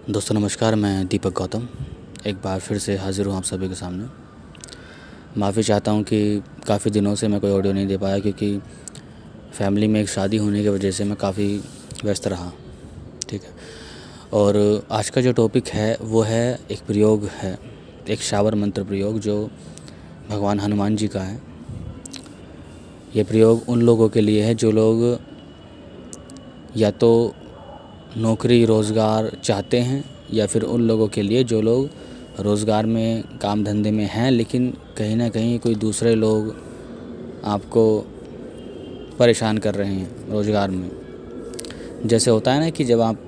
दोस्तों नमस्कार, मैं दीपक गौतम एक बार फिर से हाज़िर हूँ आप सभी के सामने। माफ़ी चाहता हूँ कि काफ़ी दिनों से मैं कोई ऑडियो नहीं दे पाया, क्योंकि फैमिली में एक शादी होने की वजह से मैं काफ़ी व्यस्त रहा। ठीक है। और आज का जो टॉपिक है वो है एक प्रयोग है, एक शावर मंत्र प्रयोग जो भगवान हनुमान जी का है। ये प्रयोग उन लोगों के लिए है जो लोग या तो नौकरी रोज़गार चाहते हैं, या फिर उन लोगों के लिए जो लोग रोज़गार में काम धंधे में हैं, लेकिन कहीं ना कहीं कोई दूसरे लोग आपको परेशान कर रहे हैं रोज़गार में। जैसे होता है ना कि जब आप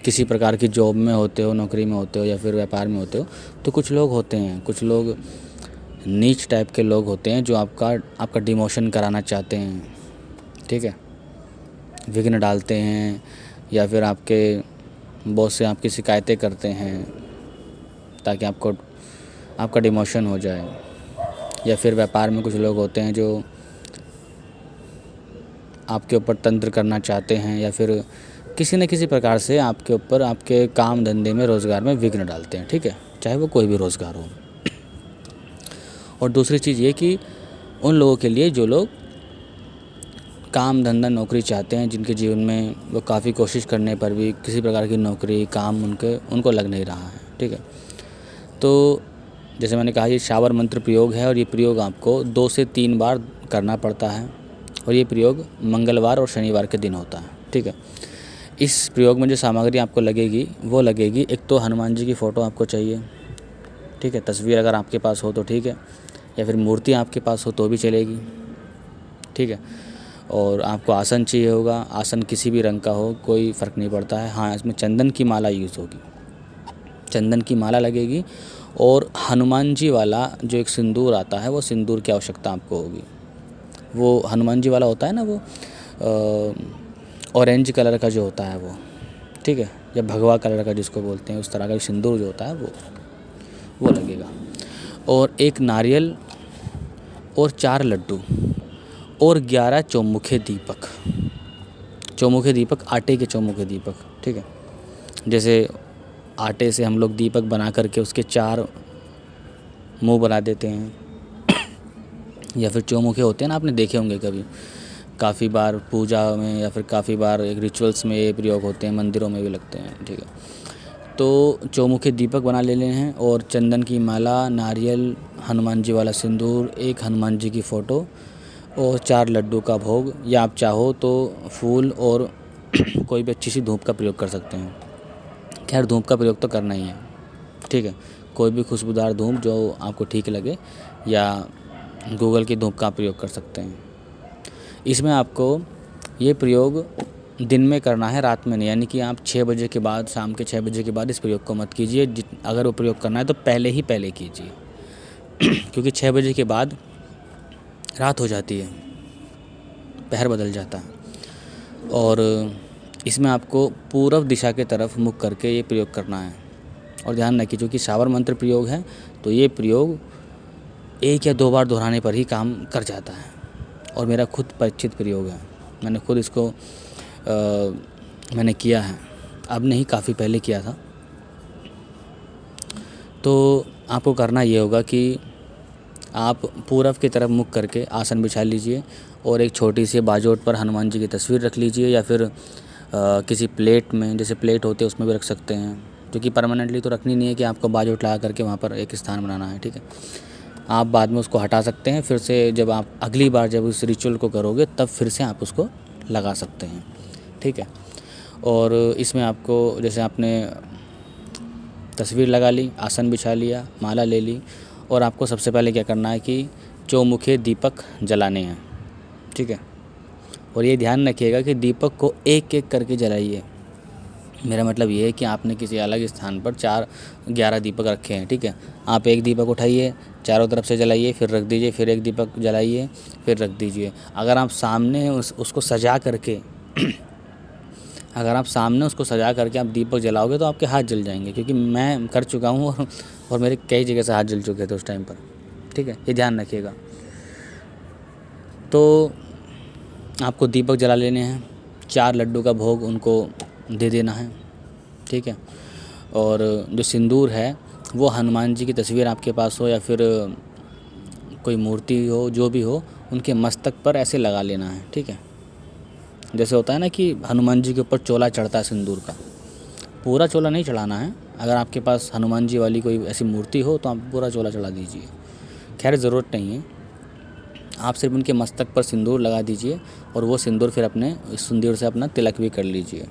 किसी प्रकार की जॉब में होते हो, नौकरी में होते हो या फिर व्यापार में होते हो, तो कुछ लोग होते हैं, कुछ लोग नीच टाइप के लोग होते हैं जो आपका डिमोशन कराना चाहते हैं। ठीक है। विघ्न डालते हैं या फिर आपके बॉस से आपकी शिकायतें करते हैं ताकि आपका डिमोशन हो जाए। या फिर व्यापार में कुछ लोग होते हैं जो आपके ऊपर तंत्र करना चाहते हैं, या फिर किसी न किसी प्रकार से आपके ऊपर आपके काम धंधे में रोज़गार में विघ्न डालते हैं। ठीक है, चाहे वो कोई भी रोज़गार हो। और दूसरी चीज़ ये कि उन लोगों के लिए जो लोग काम धंधा नौकरी चाहते हैं, जिनके जीवन में वो काफ़ी कोशिश करने पर भी किसी प्रकार की नौकरी काम उनको लग नहीं रहा है। ठीक है। तो जैसे मैंने कहा, ये शावर मंत्र प्रयोग है और ये प्रयोग आपको 2 से 3 बार करना पड़ता है, और ये प्रयोग मंगलवार और शनिवार के दिन होता है। ठीक है। इस प्रयोग में जो सामग्री आपको लगेगी वो लगेगी, एक तो हनुमान जी की फ़ोटो आपको चाहिए। ठीक है, तस्वीर अगर आपके पास हो तो ठीक है, या फिर मूर्ति आपके पास हो तो भी चलेगी। ठीक है। और आपको आसन चाहिए होगा, आसन किसी भी रंग का हो, कोई फ़र्क नहीं पड़ता है। हाँ, इसमें चंदन की माला यूज़ होगी, चंदन की माला लगेगी। और हनुमान जी वाला जो एक सिंदूर आता है, वो सिंदूर की आवश्यकता आपको होगी। वो हनुमान जी वाला होता है ना, वो ऑरेंज कलर का जो होता है वो, ठीक है, या भगवा कलर का जिसको बोलते हैं, उस तरह का सिंदूर जो होता है वो लगेगा। और एक नारियल और 4 लड्डू और 11 चौमुखे दीपक। चौमुखे दीपक, आटे के चौमुखे दीपक। ठीक है। जैसे आटे से हम लोग दीपक बना करके उसके 4 मुंह बना देते हैं, या फिर चौमुखे होते हैं ना, आपने देखे होंगे कभी, काफ़ी बार पूजा में या फिर काफ़ी बार एक रिचुअल्स में ये प्रयोग होते हैं, मंदिरों में भी लगते हैं। ठीक है। तो चौमुखे दीपक बना लेने हैं, और चंदन की माला, नारियल, हनुमान जी वाला सिंदूर, एक हनुमान जी की फ़ोटो और 4 लड्डू का भोग, या आप चाहो तो फूल और कोई भी अच्छी सी धूप का प्रयोग कर सकते हैं। खैर, धूप का प्रयोग तो करना ही है। ठीक है। कोई भी खुशबूदार धूप जो आपको ठीक लगे, या गूगल की धूप का प्रयोग कर सकते हैं। इसमें आपको ये प्रयोग दिन में करना है, रात में नहीं। यानी कि आप 6 बजे के बाद, शाम के 6 बजे के बाद इस प्रयोग को मत कीजिए। अगर वो प्रयोग करना है तो पहले कीजिए क्योंकि 6 बजे के बाद रात हो जाती है, पहर बदल जाता है। और इसमें आपको पूर्व दिशा के तरफ मुख करके ये प्रयोग करना है। और ध्यान रखिए, जो कि शावर मंत्र प्रयोग है, तो ये प्रयोग 1 या 2 बार दोहराने पर ही काम कर जाता है। और मेरा खुद परिचित प्रयोग है, मैंने खुद इसको मैंने किया है, अब नहीं, काफ़ी पहले किया था। तो आपको करना ये होगा कि आप पूरब की तरफ मुख करके आसन बिछा लीजिए, और एक छोटी सी बाजोट पर हनुमान जी की तस्वीर रख लीजिए, या फिर किसी प्लेट में, जैसे प्लेट होते हैं उसमें भी रख सकते हैं, क्योंकि परमानेंटली तो रखनी नहीं है कि आपको बाजोट लगा करके वहाँ पर एक स्थान बनाना है। ठीक है। आप बाद में उसको हटा सकते हैं, फिर से जब आप अगली बार जब उस रिचुअल को करोगे तब फिर से आप उसको लगा सकते हैं। ठीक है। और इसमें आपको, जैसे आपने तस्वीर लगा ली, आसन बिछा लिया, माला ले ली, और आपको सबसे पहले क्या करना है कि चौमुखे दीपक जलाने हैं। ठीक है। और ये ध्यान रखिएगा कि दीपक को एक एक करके जलाइए। मेरा मतलब ये है कि आपने किसी अलग स्थान पर 11 दीपक रखे हैं। ठीक है। आप एक दीपक उठाइए, चारों तरफ से जलाइए, फिर रख दीजिए, फिर एक दीपक जलाइए, फिर रख दीजिए। अगर आप सामने उसको सजा करके आप दीपक जलाओगे तो आपके हाथ जल जाएंगे, क्योंकि मैं कर चुका हूँ और मेरे कई जगह से हाथ जल चुके थे उस टाइम पर। ठीक है, ये ध्यान रखिएगा। तो आपको दीपक जला लेने हैं, 4 लड्डू का भोग उनको दे देना है। ठीक है। और जो सिंदूर है वो हनुमान जी की तस्वीर आपके पास हो या फिर कोई मूर्ति हो, जो भी हो, उनके मस्तक पर ऐसे लगा लेना है, ठीक है। जैसे होता है ना कि हनुमान जी के ऊपर चोला चढ़ता है सिंदूर का, पूरा चोला नहीं चढ़ाना है। अगर आपके पास हनुमान जी वाली कोई ऐसी मूर्ति हो तो आप पूरा चोला चढ़ा दीजिए, खैर ज़रूरत नहीं है। आप सिर्फ उनके मस्तक पर सिंदूर लगा दीजिए और वो सिंदूर फिर अपने सिंदूर से अपना तिलक भी कर लीजिए।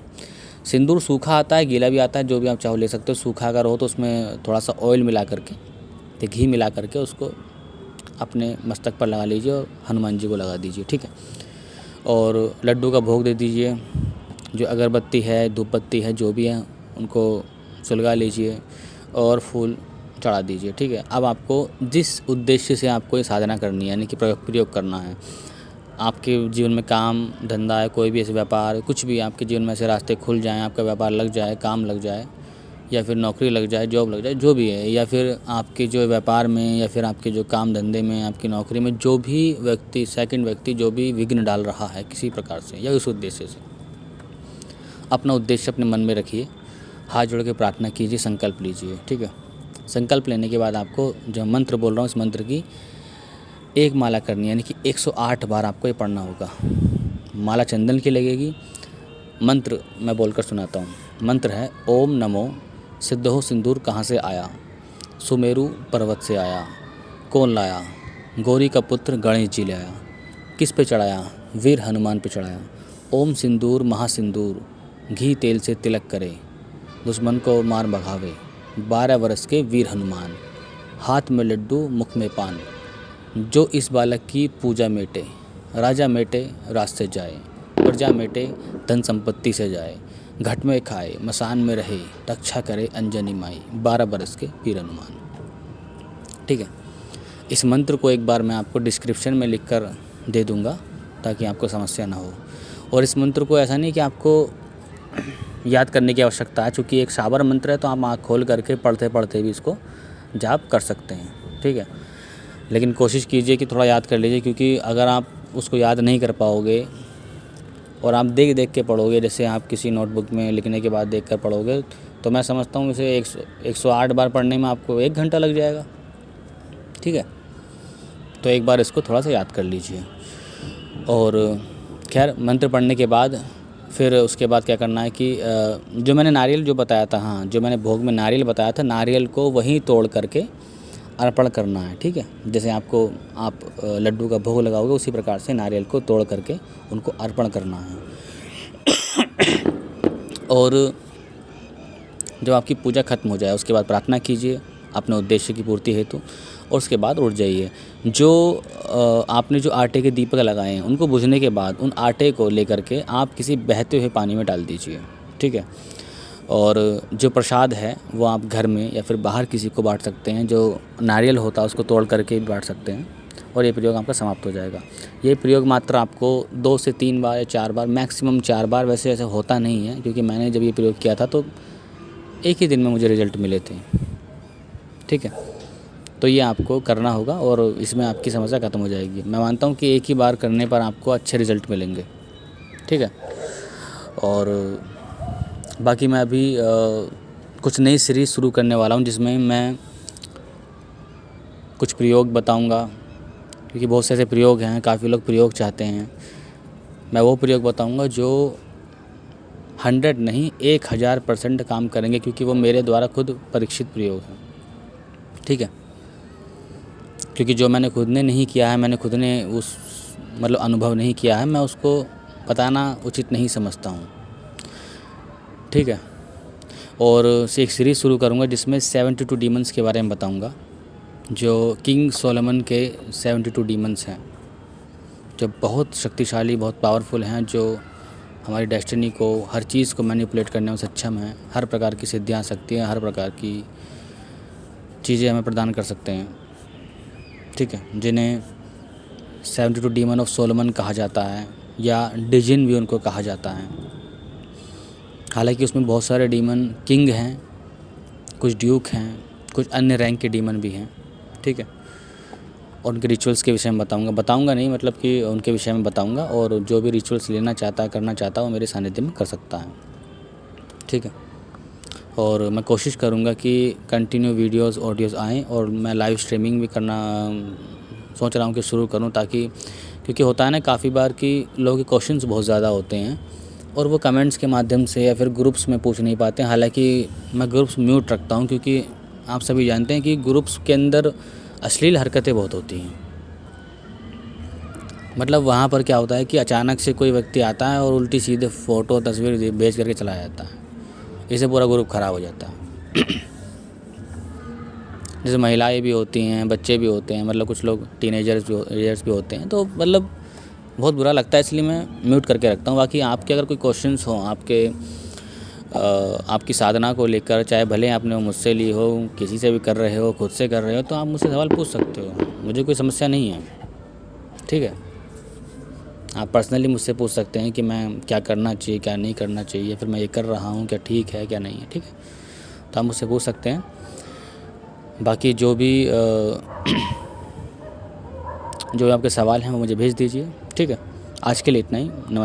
सिंदूर सूखा आता है, गीला भी आता है, जो भी आप चाहो ले सकते हो। सूखा अगर हो तो उसमें थोड़ा सा ऑयल मिला करके, घी मिला करके उसको अपने मस्तक पर लगा लीजिए और हनुमान जी को लगा दीजिए, ठीक है। और लड्डू का भोग दे दीजिए। जो अगरबत्ती है, धूपबत्ती है, जो भी है उनको सुलगा लीजिए और फूल चढ़ा दीजिए, ठीक है। अब आपको जिस उद्देश्य से आपको ये साधना करनी है, यानी कि प्रयोग करना है, आपके जीवन में काम धंधा है, कोई भी ऐसे व्यापार, कुछ भी आपके जीवन में ऐसे रास्ते खुल जाएं, आपका व्यापार लग जाए, काम लग जाए, या फिर नौकरी लग जाए, जॉब लग जाए, जो भी है, या फिर आपके जो व्यापार में या फिर आपके जो काम धंधे में, आपकी नौकरी में जो भी व्यक्ति, सेकंड व्यक्ति जो भी विघ्न डाल रहा है किसी प्रकार से या उस उद्देश्य से, अपना उद्देश्य अपने मन में रखिए, हाथ जोड़ के प्रार्थना कीजिए, संकल्प लीजिए, ठीक है। संकल्प लेने के बाद आपको जो मंत्र बोल रहा हूँ, इस मंत्र की एक माला करनी है, यानी कि 108 बार आपको ये पढ़ना होगा। माला चंदन की लगेगी। मंत्र मैं बोलकर सुनाता हूँ। मंत्र है ओम नमो सिद्धो सिंदूर कहाँ से आया, सुमेरु पर्वत से आया, कौन लाया, गौरी का पुत्र गणेश जी लाया, किस पे चढ़ाया, वीर हनुमान पे चढ़ाया। ओम सिंदूर महासिंदूर घी तेल से तिलक करे, दुश्मन को मार भगावे, 12 वर्ष के वीर हनुमान, हाथ में लड्डू मुख में पान, जो इस बालक की पूजा मेटे, राजा मेटे राज से जाए, प्रजा मेटे धन संपत्ति से जाए, घट में खाए मसान में रहे, रक्षा करे अंजनी माई, 12 बरस के वीर हनुमान, ठीक है। इस मंत्र को एक बार मैं आपको डिस्क्रिप्शन में लिख कर दे दूँगा ताकि आपको समस्या ना हो। और इस मंत्र को ऐसा नहीं कि आपको याद करने की आवश्यकता है, चूँकि एक साबर मंत्र है तो आप आँख खोल करके पढ़ते पढ़ते भी इसको जाप कर सकते हैं, ठीक है। लेकिन कोशिश कीजिए कि थोड़ा याद कर लीजिए, क्योंकि अगर आप उसको याद नहीं कर पाओगे और आप देख देख के पढ़ोगे, जैसे आप किसी नोटबुक में लिखने के बाद देख कर पढ़ोगे, तो मैं समझता हूँ इसे 108 बार पढ़ने में आपको 1 घंटा लग जाएगा, ठीक है। तो एक बार इसको थोड़ा सा याद कर लीजिए। और खैर मंत्र पढ़ने के बाद फिर उसके बाद क्या करना है कि जो मैंने नारियल जो बताया था, हाँ, जो मैंने भोग में नारियल बताया था, नारियल को वहीं तोड़ करके अर्पण करना है, ठीक है। जैसे आप लड्डू का भोग लगाओगे उसी प्रकार से नारियल को तोड़ करके उनको अर्पण करना है। और जब आपकी पूजा खत्म हो जाए उसके बाद प्रार्थना कीजिए अपने उद्देश्य की पूर्ति हेतु, और उसके बाद उठ जाइए। जो आपने जो आटे के दीपक लगाए हैं उनको बुझने के बाद उन आटे को लेकर के आप किसी बहते हुए पानी में डाल दीजिए, ठीक है। और जो प्रसाद है वो आप घर में या फिर बाहर किसी को बांट सकते हैं। जो नारियल होता है उसको तोड़ करके भी बांट सकते हैं और ये प्रयोग आपका समाप्त हो जाएगा। ये प्रयोग मात्र आपको 2 से 3 बार या 4 बार, मैक्सिमम 4 बार, वैसे ऐसा होता नहीं है, क्योंकि मैंने जब ये प्रयोग किया था तो एक ही दिन में मुझे रिज़ल्ट मिले थे, ठीक है। तो ये आपको करना होगा और इसमें आपकी समस्या खत्म हो जाएगी। मैं मानता हूँ कि एक ही बार करने पर आपको अच्छे रिज़ल्ट मिलेंगे, ठीक है। और बाकी मैं अभी कुछ नई सीरीज़ शुरू करने वाला हूँ जिसमें मैं कुछ प्रयोग बताऊँगा, क्योंकि बहुत से ऐसे प्रयोग हैं, काफ़ी लोग प्रयोग चाहते हैं। मैं वो प्रयोग बताऊँगा जो 100 नहीं 1000% काम करेंगे, क्योंकि वो मेरे द्वारा खुद परीक्षित प्रयोग हैं, ठीक है। क्योंकि जो मैंने खुद ने नहीं किया है, मैंने खुद ने उस मतलब अनुभव नहीं किया है, मैं उसको बताना उचित नहीं समझता हूँ, ठीक है। और एक सीरीज़ शुरू करूँगा जिसमें 72 डीमंस के बारे में बताऊँगा, जो किंग सोलोमन के 72 डीमंस हैं, जो बहुत शक्तिशाली, बहुत पावरफुल हैं, जो हमारी डेस्टिनी को, हर चीज़ को मैनिपुलेट करने में सक्षम हैं। हर प्रकार की सिद्धियाँ, शक्तियाँ, हर प्रकार की चीज़ें हमें प्रदान कर सकते हैं, ठीक है। जिन्हें 72 डीमन ऑफ सोलोमन कहा जाता है या डिजिन भी उनको कहा जाता है। हालांकि उसमें बहुत सारे डीमन किंग हैं, कुछ ड्यूक हैं, कुछ अन्य रैंक के डीमन भी हैं, ठीक है। और उनके रिचुअल्स के विषय में बताऊंगा नहीं, मतलब कि उनके विषय में बताऊंगा, और जो भी रिचुअल्स लेना चाहता है, करना चाहता है, वो मेरे सानिध्य में कर सकता है, ठीक है। और मैं कोशिश करूँगा कि कंटिन्यू वीडियोस ऑडियोज़ आएँ, और मैं लाइव स्ट्रीमिंग भी करना सोच रहा हूँ कि शुरू करूँ, ताकि क्योंकि होता है ना काफ़ी बार कि लोगों के क्वेश्चंस बहुत ज़्यादा होते हैं और वो कमेंट्स के माध्यम से या फिर ग्रुप्स में पूछ नहीं पाते हैं। हालांकि मैं ग्रुप्स म्यूट रखता हूँ, क्योंकि आप सभी जानते हैं कि ग्रुप्स के अंदर अश्लील हरकतें बहुत होती हैं। मतलब वहाँ पर क्या होता है कि अचानक से कोई व्यक्ति आता है और उल्टी सीधे फ़ोटो तस्वीर भेज करके चला जाता है, इससे पूरा ग्रुप ख़राब हो जाता है। जैसे महिलाएं भी होती हैं, बच्चे भी होते हैं, मतलब कुछ लोग टीनेजर्स भी होते हैं, तो मतलब बहुत बुरा लगता है, इसलिए मैं म्यूट करके रखता हूँ। बाकी आपके अगर कोई क्वेश्चंस हो आपकी साधना को लेकर, चाहे भले आपने वो मुझसे ली हो, किसी से भी कर रहे हो, खुद से कर रहे हो, तो आप मुझसे सवाल पूछ सकते हो, मुझे कोई समस्या नहीं है। ठीक है, आप पर्सनली मुझसे पूछ सकते हैं कि मैं क्या करना चाहिए, क्या नहीं करना चाहिए, फिर मैं ये कर रहा हूँ क्या ठीक है क्या नहीं है। ठीक है, तो आप मुझसे पूछ सकते हैं। बाकी जो भी आपके सवाल हैं वो मुझे भेज दीजिए। ठीक है, आज के लिए इतना ही। नमस्कार।